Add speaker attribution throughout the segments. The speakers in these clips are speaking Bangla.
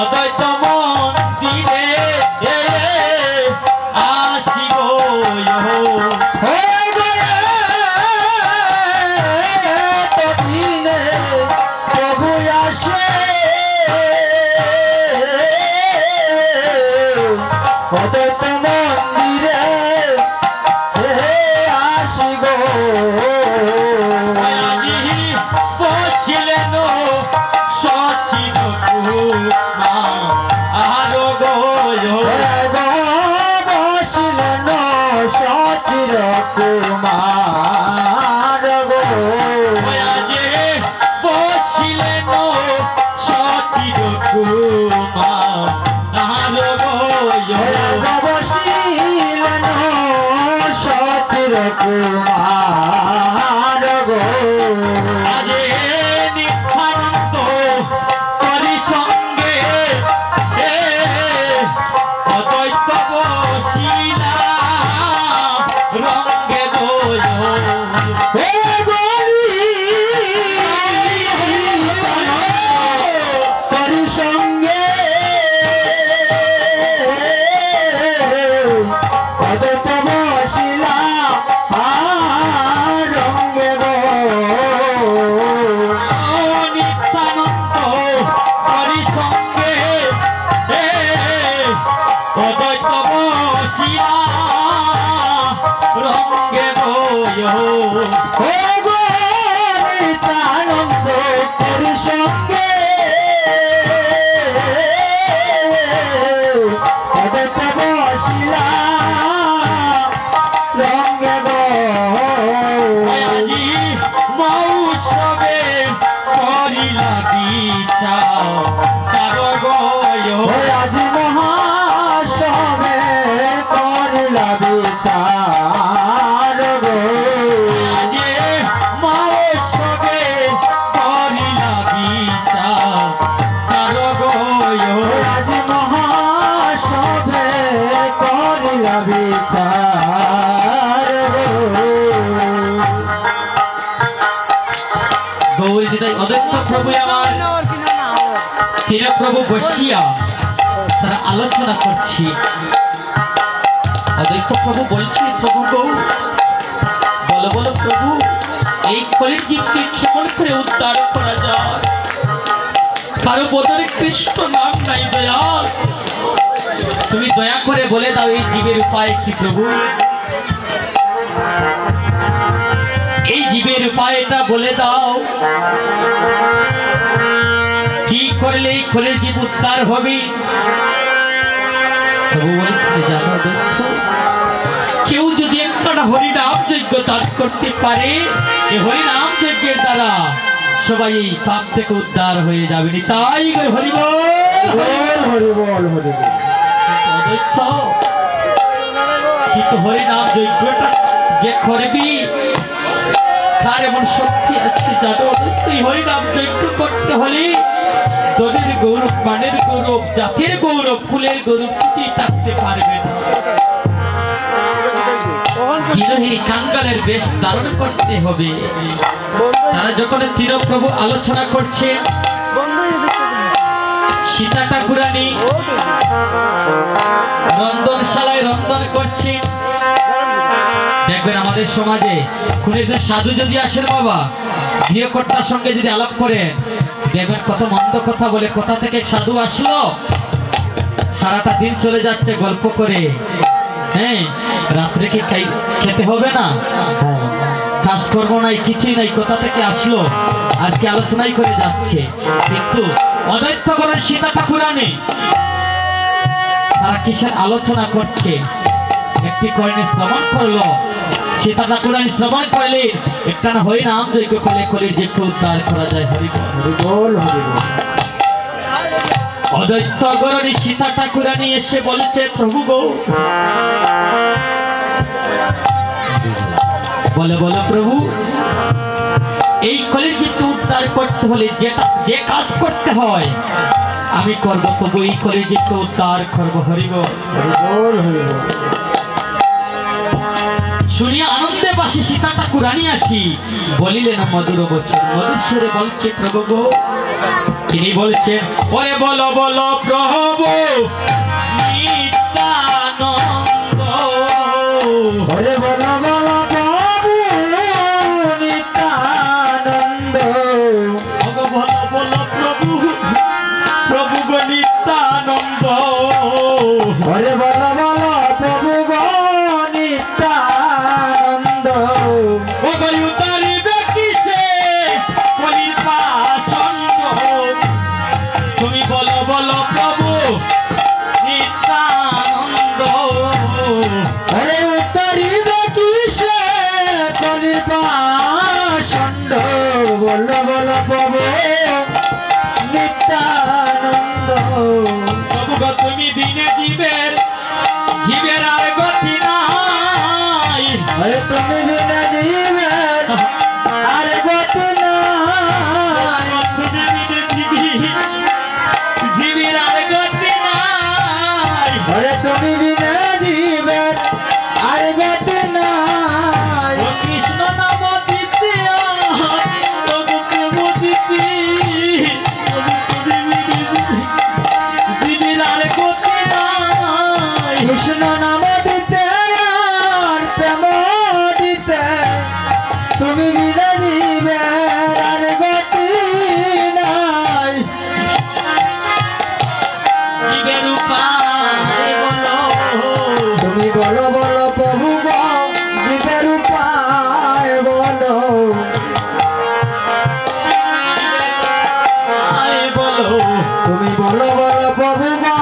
Speaker 1: অদ্বৈত মন্দিরে আসিব
Speaker 2: প্রভু আসে অদ্বৈত মন্দিরে আসিব
Speaker 1: বসিলেন সচিন আরো
Speaker 2: বসিলেন সচির কুমার গো
Speaker 1: বসিলেন সচির
Speaker 2: বসিলেন সচির কুমার গো
Speaker 1: আরে নিত্যানন্দ করি সঙ্গে অদ্বৈত বসিলা রঙ্গে
Speaker 2: করি সঙ্গে অদ্বৈত বসিলা রঙ্গে গো
Speaker 1: নিত্যানন্দ করি সঙ্গে অদ্বৈত বসিলা রঙ্গে
Speaker 2: নিত্যানন্দ করি সঙ্গে অদ্বৈত বসিলা রঙ্গে গো
Speaker 1: মৌসবে করিলা বিচার
Speaker 2: আজি মহাসবে করিলা বিচার গো
Speaker 1: মৌসবে করিলা বিচার
Speaker 2: আজি মহাসবে করিলা বিচার
Speaker 1: গৌরী দিদাই অদ্বৈত প্রভু আমার তিন প্রভু বসিয়া তারা আলোচনা করছি। অদ্বৈত প্রভু বলছে প্রভু গৌ বলো বলো প্রভু এই কলির জীবকে কেমন করে উদ্ধার করা যায়? কারো বোধরে কৃষ্ণ নাম নাই দয়া, তুমি দয়া করে বলে দাও এই জীবের উপায় কি প্রভু? এই জীবের উপায়টা বলে দাও, কি করলে এই খোলের জীব উদ্ধার হবে? প্রভু বলছে জানো দত্ত, কেউ যদি একটা হরিনাম যজ্ঞ দান করতে পারে এই হরিনাম যজ্ঞের দ্বারা সবাই এই পাপ থেকে উদ্ধার হয়ে যাবে। তাই হরিবল
Speaker 2: হরিবল হরিবল
Speaker 1: অদ্বৈত কিন্তু হরিনাম যজ্ঞটা যে করবি তার এমন শক্তি আছে জানো অদ্বৈত। হরিনাম যজ্ঞ করতে হলে দলের গৌরব, মানের গৌরব, জাতির গৌরব, কুলের গৌরব কিছুই থাকতে পারবে না। বিরোহী কাঙ্গালের বেশ ধারণ করতে হবে। তারা যখন তীরপ্রভু আলোচনা করছে, সীতা ঠাকুরানী রন্ধনশালায় রন্ধন করছে। দেখবেন আমাদের সমাজে কোন একজন সাধু যদি আসেন বাবা, গৃহকর্তার সঙ্গে যদি আলাপ করেন, দেখবেন কত মন্দ কথা বলে। কোথা থেকে সাধু আসলো, সারাটা দিন চলে যাচ্ছে গল্প করে। হ্যাঁ, রাত্রে কি খেতে হবে না, কাজকর্ম নাই, কিছুই নাই, কোথা থেকে আসলো আজকে আলোচনাই করে যাচ্ছে। কিন্তু অদ্বৈত করেন সীতা ঠাকুরানী তারা কিসের আলোচনা করছে? একটি কর্ণে শ্রবণ করলো, সীতা ঠাকুরানী শ্রবণ করলে একটা না হরিনাম যজ্ঞ করলে কলির জীবকে উদ্ধার করা যায়। হরিবল হরিবল। অদ্বৈত গরণী সীতা ঠাকুরানী এসে বলেছে প্রভু গো, বলে বলো প্রভু এই কলির জীবকে উদ্ধার করতে হলে যে কাজ করতে হয় আমি করব, তবু এই কলির জীবকে উদ্ধার করবো। হরিবল হরিবল হরিবল। শুনিয়া আনন্দে বাসী সীতা ঠাকুরানী আসি বলিলেন মধুর বচন, মধুস্বরে বলছে প্রভু গো তিনি বলছেন ওরে বলো বলো প্রভু নিত্যানন্দ
Speaker 2: ওরে বলো বলো প্রভু নিত্যানন্দ
Speaker 1: ওগো বলো বলো প্রভু প্রভু গো নিত্যানন্দ
Speaker 2: ওরে বলো বলো প্রভু গো নিত্যানন্দ
Speaker 1: ওগো উতারিবে কিসে কলির পাষণ্ড তুমি বলো বলো প্রভু নিত্যানন্দ
Speaker 2: ওরে উত্তরিবে কিসে কলির পাষণ্ড বলো বলো প্রভু নিত্যানন্দ
Speaker 1: প্রভু গো তুমি বিনে জীবের জীবের আর গতি নাই
Speaker 2: ওরে তুমি বিনা জীবের আর গতি নাই
Speaker 1: তুমি বিনে জীবের আর গতি নাই
Speaker 2: ওরে তুমি বিনা জীবের আর গতি নাই
Speaker 1: ও কৃষ্ণ নাম দ্বিতীয় প্রভু প্রভু দ্বিতীয় প্রভু তুমি বিনে জীবের আর গতি নাই
Speaker 2: কৃষ্ণ নাম দিতে আর প্রেম দিতে তুমি বিনা জীবের আর গতি নাই
Speaker 1: জীবের উপায় বলো
Speaker 2: তুমি বলো বলো প্রভু গো জীবের উপায় বলো
Speaker 1: আয় বলো
Speaker 2: তুমি বলো বলো প্রভু গো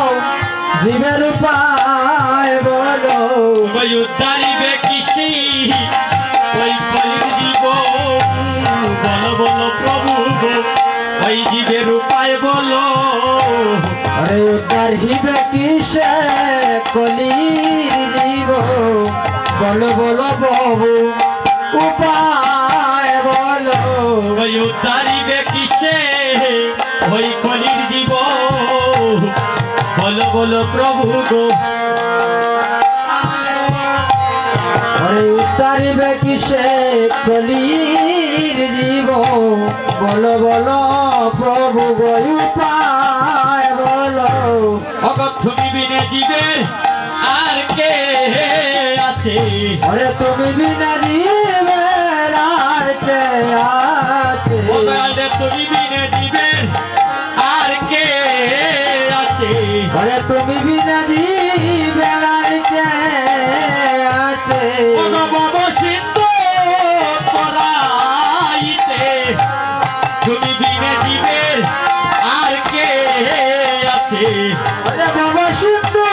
Speaker 2: জীবের উপায় বলো
Speaker 1: ওই উদ্ধারিবে কৃষি ওই কলির জীব বলো বলো প্রভু গো ওই জীবের উপায় বলো
Speaker 2: আরে উদ্ধার হিবে কিসে কলির জীব বলো বলো প্রভু উপায় বলো
Speaker 1: ওই উদ্ধারিবে কিসে ওই কলির জীব বলো বলো প্রভু গো
Speaker 2: আরে উদ্ধারিবে কিসে কলির জীব বলো বলো প্রভু গো উপায় বলো
Speaker 1: অগত তুমি বিনে জীবের আর কে আছে
Speaker 2: আরে তুমি বিনা জীবের আর কে আছে
Speaker 1: ওগালে তুমি বিনে জীবের আর কে আছে
Speaker 2: আরে তুমি বিনা জীবের আর কে আছে
Speaker 1: ওগো ভব সিন্ধু তরাইতে তুমি বিনে জীবের আর কে আছে
Speaker 2: আরে বাবা সিন্ধু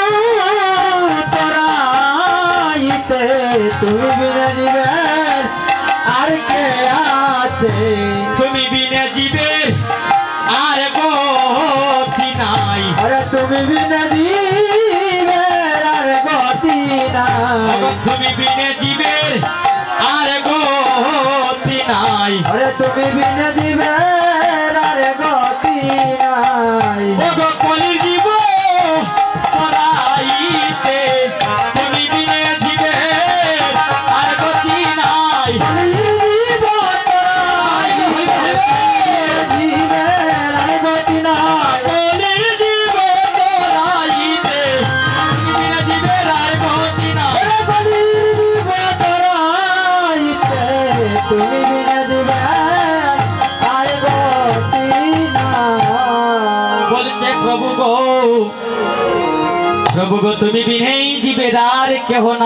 Speaker 2: তরাইতে তুমি বিনা জীবের আর কে আছে
Speaker 1: তুমি বিনে জীবের আর গতি নাই
Speaker 2: আরে তুমি বিনা জীবের আর গতি নাই
Speaker 1: তুমি বিনে জীবের আর গতি নাই
Speaker 2: আরে তুমি বিনা জীবের আর গতি নাই
Speaker 1: ওগো কলির জীব তরাইতে তুমি বিনে জীবের আর গতি নাই
Speaker 2: জীবের আর গতি নাই
Speaker 1: কলির জীব তরাইতে তুমি বিনে জীবের আর গতি নাই
Speaker 2: আরে কলির জীব তরাইতে তুমি বিনা জীবের আর গতি নাই
Speaker 1: বলছে প্রভু গো তুমি বিনেই জীবের আর কেহ না